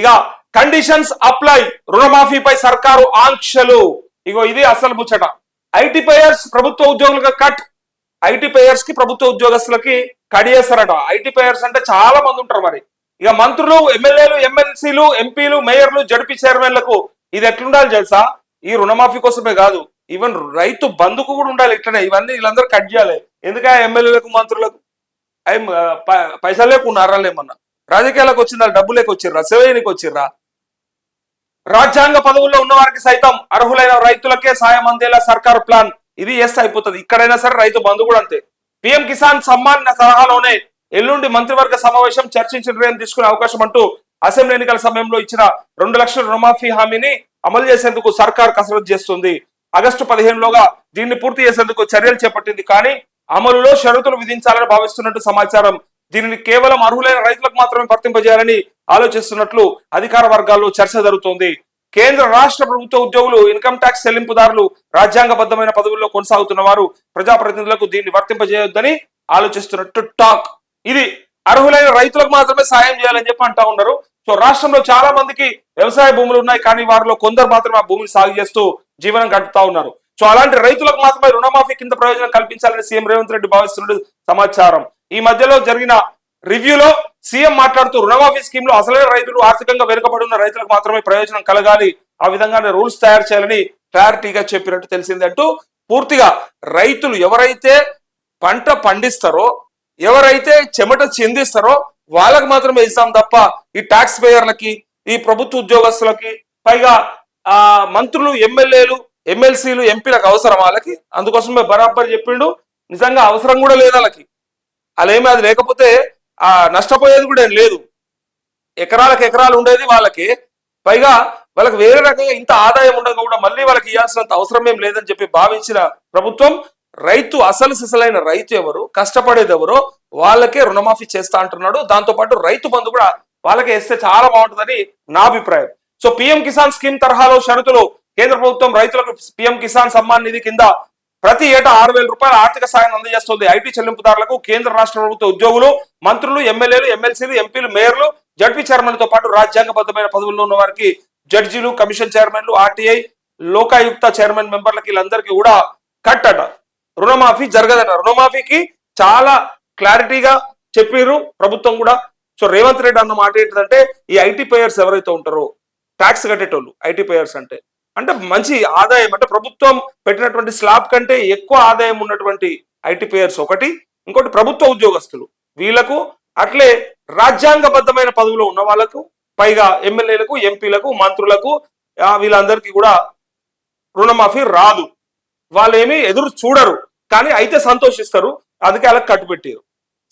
ఇక conditions apply, రుణమాఫీపై సర్కారు ఆంక్షలు. ఇగో ఇది అసలు ముచ్చట. ఐటీ పేయర్స్ ప్రభుత్వ ఉద్యోగులుగా కట్. ఐటీ పేయర్స్ కి ప్రభుత్వ ఉద్యోగస్తులకి కడియేస్తారట. ఐటీ పేయర్స్ అంటే చాలా మంది ఉంటారు. మరి ఇక మంత్రులు, ఎమ్మెల్యేలు, ఎమ్మెల్సీలు, ఎంపీలు, మేయర్లు, జడ్పీ చైర్మన్లకు ఇది ఎట్లుండాలి తెలుసా? ఈ రుణమాఫీ కోసమే కాదు, ఈవెన్ రైతు బంధుకు కూడా ఉండాలి ఇట్లనే. ఇవన్నీ వీళ్ళందరూ కట్ చేయాలి. ఎందుకంటే ఎమ్మెల్యేలకు, మంత్రులకు పైసలు లేకున్నారా? ఏమన్నా రాజకీయాలకు వచ్చిందా? డబ్బు లేక వచ్చిర్రా? సేవనికి వచ్చిర్రా? రాజ్యాంగ పదవుల్లో ఉన్న వారికి సైతం అర్హులైన రైతులకే సాయం అందేలా సర్కారు ప్లాన్. ఇది ఎస్ అయిపోతుంది. ఇక్కడైనా సరే రైతు బంధు కూడా అంతే. పిఎం కిసాన్ సమ్మాన్ తరహాలోనే ఎల్లుండి మంత్రివర్గ సమావేశం చర్చించి నిర్ణయం తీసుకునే అవకాశం అంటూ అసెంబ్లీ ఎన్నికల సమయంలో ఇచ్చిన 2 లక్షల రుణమాఫీ హామీని అమలు చేసేందుకు సర్కార్ కసరత్తు చేస్తుంది. ఆగస్టు 15లోగా దీన్ని పూర్తి చేసేందుకు చర్యలు చేపట్టింది. కానీ అమలులో షరతులు విధించాలని భావిస్తున్నట్టు సమాచారం. దీనిని కేవలం అర్హులైన రైతులకు మాత్రమే వర్తింపజేయాలని ఆలోచిస్తున్నట్లు అధికార వర్గాల్లో చర్చ జరుగుతోంది. కేంద్ర రాష్ట్ర ప్రభుత్వ ఉద్యోగులు, ఇన్కమ్ ట్యాక్స్ చెల్లింపుదారులు, రాజ్యాంగబద్ధమైన పదవుల్లో కొనసాగుతున్న వారు, ప్రజాప్రతినిధులకు దీన్ని వర్తింపజేయొద్దని ఆలోచిస్తున్నట్టు టాక్. ఇది అర్హులైన రైతులకు మాత్రమే సాయం చేయాలని చెప్పి అంటా ఉన్నారు. సో రాష్ట్రంలో చాలా మందికి వ్యవసాయ భూములు ఉన్నాయి, కానీ వారిలో కొందరు మాత్రమే ఆ భూమిని సాగు చేస్తూ జీవనం గడుపుతా ఉన్నారు. సో అలాంటి రైతులకు మాత్రమే రుణమాఫీ కింద ప్రయోజనం కల్పించాలని సీఎం రేవంత్ రెడ్డి భావిస్తున్నట్టు సమాచారం. ఈ మధ్యలో జరిగిన రివ్యూలో సీఎం మాట్లాడుతూ రుణమాఫీ స్కీమ్ లో అసలైన రైతులు, ఆర్థికంగా వెనుకబడి ఉన్న రైతులకు మాత్రమే ప్రయోజనం కలగాలి, ఆ విధంగానే రూల్స్ తయారు చేయాలని క్లారిటీగా చెప్పినట్టు తెలిసిందంటూ పూర్తిగా రైతులు ఎవరైతే పంట పండిస్తారో, ఎవరైతే చెమట చిందిస్తారో వాళ్ళకి మాత్రమే ఇస్తాం తప్ప ఈ ట్యాక్స్ పేయర్లకి, ఈ ప్రభుత్వ ఉద్యోగస్తులకి, పైగా మంత్రులు, ఎమ్మెల్యేలు, ఎమ్మెల్సీలు, ఎంపీలకు అవసరం వాళ్ళకి? అందుకోసమే బరాబర్ చెప్పిండు. నిజంగా అవసరం కూడా లేదు వాళ్ళకి. వాళ్ళేమి అది లేకపోతే నష్టపోయేది కూడా ఏం లేదు. ఎకరాలకు ఎకరాలు ఉండేది వాళ్ళకి. పైగా వాళ్ళకి వేరే రకంగా ఇంత ఆదాయం ఉండగా కూడా మళ్ళీ వాళ్ళకి ఇవ్వాల్సినంత అవసరం ఏం లేదని చెప్పి భావించిన ప్రభుత్వం రైతు, అసలు సిసలైన రైతు ఎవరు, కష్టపడేది ఎవరో వాళ్ళకే రుణమాఫీ చేస్తా అంటున్నాడు. దాంతో పాటు రైతు బంధు కూడా వాళ్ళకే ఇస్తే చాలా బాగుంటుందని నా అభిప్రాయం. సో పిఎం కిసాన్ స్కీమ్ తరహాలో షరతులు. కేంద్ర ప్రభుత్వం రైతులకు పిఎం కిసాన్ సమ్మాన్ నిధి కింద ప్రతి ఏటా 6,000 రూపాయల ఆర్థిక సాయం అందజేస్తుంది. ఐటీ చెల్లింపుదారులకు కేంద్ర రాష్ట్ర ప్రభుత్వ ఉద్యోగులు, మంత్రులు, ఎమ్మెల్యేలు, ఎమ్మెల్సీలు, ఎంపీలు, మేయర్లు, జడ్పీ చైర్మన్లతో పాటు రాజ్యాంగబద్ధమైన పదవుల్లో ఉన్న వారికి, జడ్జీలు, కమిషన్ చైర్మన్లు, ఆర్టీఐ, లోకాయుక్త చైర్మన్ మెంబర్లకి, వీళ్ళందరికీ కూడా కట్ అట. రుణమాఫీ జరగదట. రుణమాఫీకి చాలా క్లారిటీగా చెప్పిర్రు ప్రభుత్వం కూడా. సో రేవంత్ రెడ్డి అన్న మాట ఏంటంటే, ఈ ఐటీ పేయర్స్ ఎవరైతే ఉంటారో, ట్యాక్స్ కట్టేటోళ్ళు, ఐటీ పేయర్స్ అంటే మంచి ఆదాయం, అంటే ప్రభుత్వం పెట్టినటువంటి స్లాబ్ కంటే ఎక్కువ ఆదాయం ఉన్నటువంటి ఐటీ పేయర్స్ ఒకటి. ఇంకోటి ప్రభుత్వ ఉద్యోగస్తులు, వీళ్ళకు అట్లే రాజ్యాంగబద్ధమైన పదవిలో ఉన్న వాళ్ళకు, పైగా ఎమ్మెల్యేలకు, ఎంపీలకు, మంత్రులకు, వీళ్ళందరికీ కూడా రుణమాఫీ రాదు. వాళ్ళు ఏమి ఎదురు చూడరు, కానీ అయితే సంతోషిస్తారు. అందుకే అలా కట్టుబెట్టారు.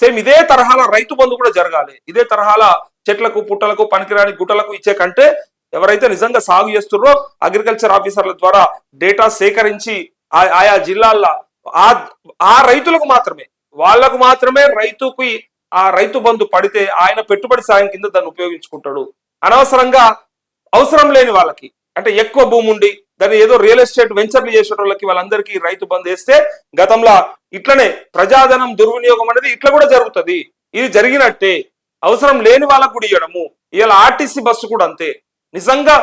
సేమ్ ఇదే తరహాల రైతు బంధు కూడా జరగాలి. ఇదే తరహాల చెట్లకు, పుట్టలకు, పనికిరాని గుట్టలకు ఇచ్చే కంటే ఎవరైతే నిజంగా సాగు చేస్తున్నారో అగ్రికల్చర్ ఆఫీసర్ల ద్వారా డేటా సేకరించి ఆయా జిల్లాల్లో ఆ రైతులకు మాత్రమే, వాళ్ళకు మాత్రమే రైతుకి ఆ రైతు బంధు పడితే ఆయన పెట్టుబడి సాయం కింద దాన్ని ఉపయోగించుకుంటాడు. అనవసరంగా అవసరం లేని వాళ్ళకి, అంటే ఎక్కువ భూమి ఉండి దాన్ని ఏదో రియల్ ఎస్టేట్ వెంచర్లు చేసే వాళ్ళకి, వాళ్ళందరికీ రైతు బంధు వేస్తే గతంలో ఇట్లనే ప్రజాధనం దుర్వినియోగం అనేది ఇట్లా కూడా జరుగుతుంది. ఇది జరిగినట్టే. అవసరం లేని వాళ్ళకు కూడా ఇవ్వడము. ఇవాళ ఆర్టీసీ బస్సు కూడా అంతే. నిజంగా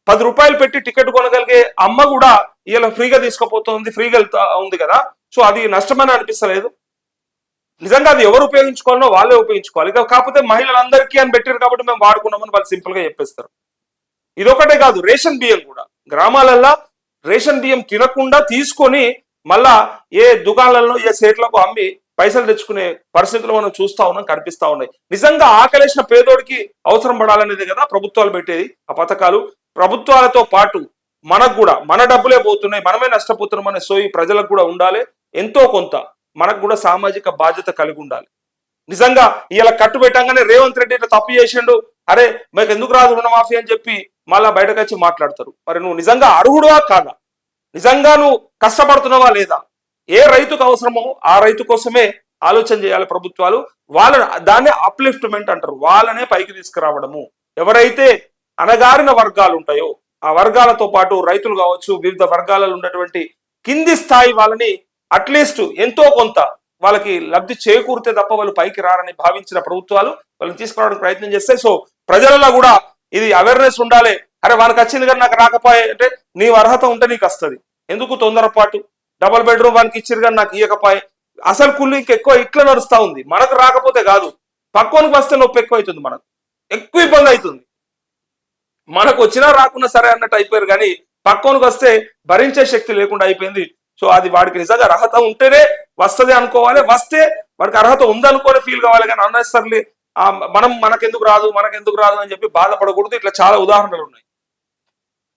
10 రూపాయలు పెట్టి టికెట్ కొనగలిగే అమ్మ కూడా ఇలా ఫ్రీగా తీసుకుపోతుంది, ఫ్రీగా వెళ్తా ఉంది కదా. సో అది నష్టమని అనిపిస్తలేదు. నిజంగా అది ఎవరు ఉపయోగించుకోవాలనో వాళ్ళే ఉపయోగించుకోవాలి. కాకపోతే మహిళలందరికీ అని పెట్టారు కాబట్టి మేము వాడుకున్నామని వాళ్ళు సింపుల్ గా చెప్పేస్తారు. ఇదొకటే కాదు, రేషన్ బియ్యం కూడా గ్రామాలల్లో రేషన్ బియ్యం తినకుండా తీసుకొని మళ్ళా ఏ దుకాణాలలో, ఏ సేట్లకు అమ్మి పైసలు తెచ్చుకునే పరిస్థితులు మనం చూస్తా ఉన్నాం, కనిపిస్తా ఉన్నాయి. నిజంగా ఆకలేసిన పేదోడికి అవసరం పడాలనేది కదా ప్రభుత్వాలు పెట్టేది. ఆ పథకాలు ప్రభుత్వాలతో పాటు మనకు కూడా మన డబ్బులే పోతున్నాయి, మనమే నష్టపోతున్నాం అనే సోయి ప్రజలకు కూడా ఉండాలి. ఎంతో కొంత మనకు కూడా సామాజిక బాధ్యత కలిగి ఉండాలి. నిజంగా ఇలా కట్టు పెట్టంగానే రేవంత్ రెడ్డి ఇట్లా తప్పు చేసిండు, అరే మీకు ఎందుకు రాదు రుణమాఫీ అని చెప్పి మళ్ళా బయటకు వచ్చి మాట్లాడతారు. మరి నువ్వు నిజంగా అర్హుడువా కాదా? నిజంగా నువ్వు కష్టపడుతున్నావా లేదా? ఏ రైతుకు అవసరమో ఆ రైతు కోసమే ఆలోచన చేయాలి ప్రభుత్వాలు. దాన్నే అప్లిఫ్ట్మెంట్ అంటారు. వాళ్ళనే పైకి తీసుకురావడము. ఎవరైతే అణగారిన వర్గాలు ఉంటాయో ఆ వర్గాలతో పాటు రైతులు కావచ్చు, వివిధ వర్గాలలో ఉన్నటువంటి కింది స్థాయి వాళ్ళని అట్లీస్ట్ ఎంతో కొంత వాళ్ళకి లబ్ధి చేకూరితే తప్ప వాళ్ళు పైకి రారని భావించిన ప్రభుత్వాలు వాళ్ళని తీసుకురావడానికి ప్రయత్నం చేస్తాయి. సో ప్రజలలో కూడా ఇది అవేర్నెస్ ఉండాలి. అరే వానికి వచ్చింది కానీ నాకు రాకపోయే అంటే నీ అర్హత ఉంటే నీకు వస్తుంది. ఎందుకు తొందరపాటు? డబుల్ బెడ్రూమ్ వానికి ఇచ్చిరు కానీ నాకు ఇవ్వకపోయే. అసలు కుళ్ళు ఇంకెక్కువ ఇట్లా నడుస్తా ఉంది. మనకు రాకపోతే కాదు, పక్కోనికి వస్తే నొప్పి ఎక్కువ అవుతుంది, మనకు ఎక్కువ ఇబ్బంది అవుతుంది. మనకు వచ్చినా రాకున్నా సరే అన్నట్టు అయిపోయారు, కానీ పక్కోనికి వస్తే భరించే శక్తి లేకుండా అయిపోయింది. సో అది వాడికి నిజంగా అర్హత ఉంటేనే వస్తుంది అనుకోవాలి, వస్తే వాడికి అర్హత ఉందనుకోని ఫీల్ కావాలి. కానీ అన్నెసర్లీ మనకెందుకు రాదు అని చెప్పి బాధపడకూడదు. ఇట్లా చాలా ఉదాహరణలు ఉన్నాయి.